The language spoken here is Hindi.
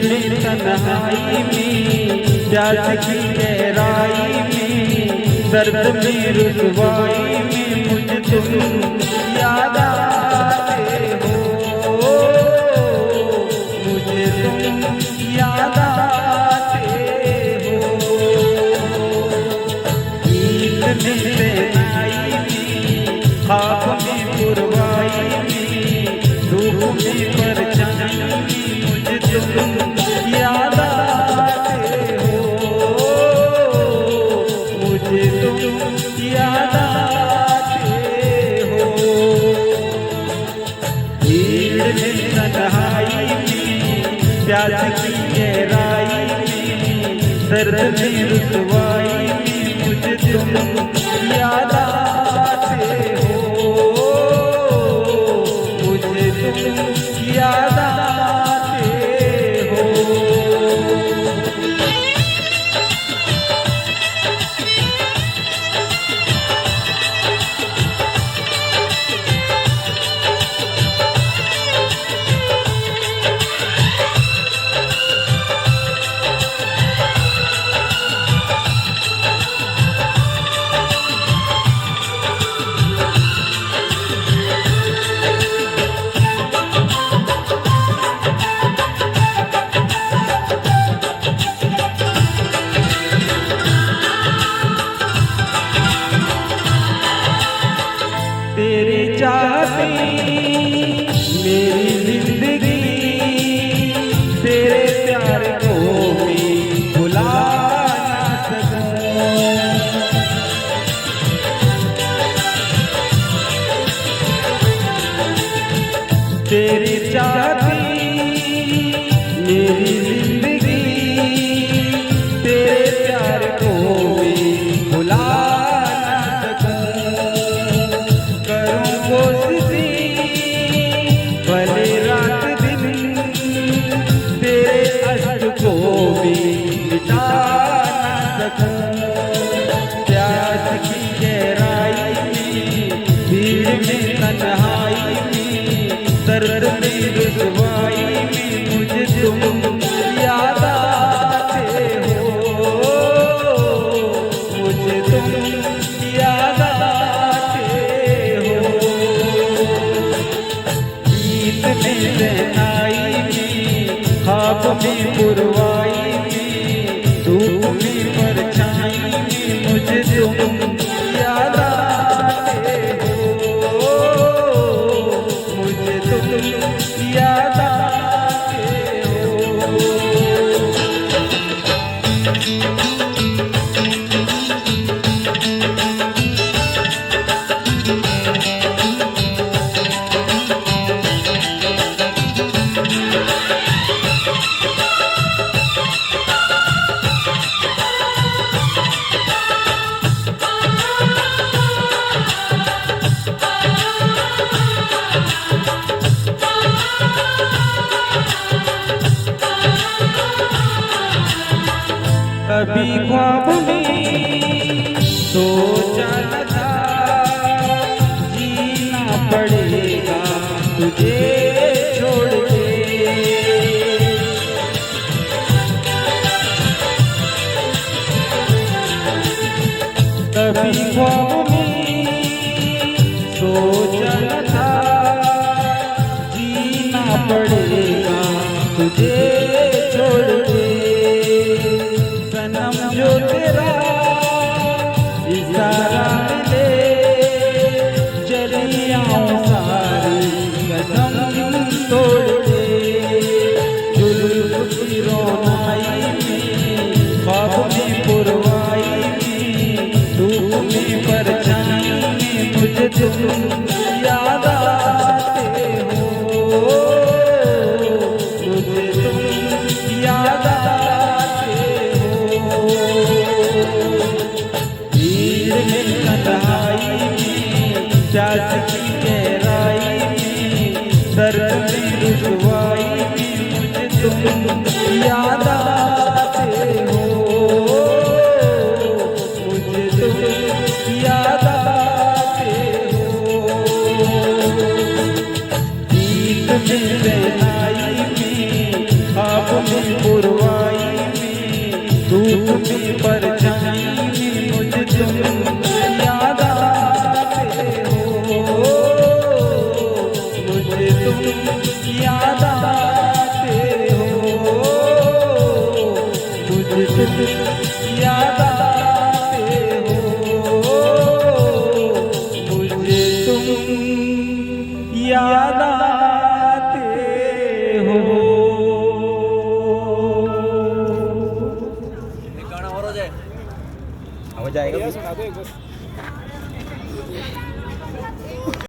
में तन्हाई में, प्यास की गहराई में, दर्द में रुसवाई में मुझे तुम याद आते हो, मुझे तुम याद आते हो। नींद में तन्हाई में, ख्वाब में पुरवाई में, धूप में परछाई में मुझे तुम याद आते हो, मुझे तुम याद आते हो। भीड़ में तन्हाई में, प्यास की गहराई में, दर्द में रुसवाई में मुझे तुम याद आते हो, मुझे तुम याद आते हो। तेरे चाहते मेरी जिंदगी, तेरे प्यार को भी भुला ना सकूं। तेरे चाहते मेरी जिंदगी, तेरे प्यार को भी भुला भले रात दिन, तेरे अश्क को भी मिटा ना सकूं। प्यास की गहराई में, भीड़ में तन्हाई में, दर्द में रुसवाई में मुझे तुम याद आते हो, मुझे तुम याद आते हो। में तन्हाई में, ख्वाब में पुरवाई में, धूप में परछाई में मुझे तुम याद आते हो, मुझे तुम याद आते हो। कभी ख्वाब में सोचा न था, जीना पड़ेगा तुझे छोड़ के। कभी ख्वाब में सोचा न था, जीना पड़ेगा तुझे छोड़ के। सनम जो तेरा इशारा मिले, चली आऊं सारी कसम तोड़ के। जुल्फ की रोनाई में, ख्वाब में पुरवाई में, धूप में परछाई में मुझे तुम याद आते हो, मुझे तुम याद आते हो। भीड़ में तन्हाई में, प्यास की गहराई में, दर्द में रुसवाई में मुझे तुम याद आते हो, मुझे तुम याद आते हो। गीत में तन्हाई में, ख्वाब में भी परछाई में मुझे तुम याद आते हो, मुझे तुम याद आते हो, मुझे तुम याद आते हो, मुझे तुम याद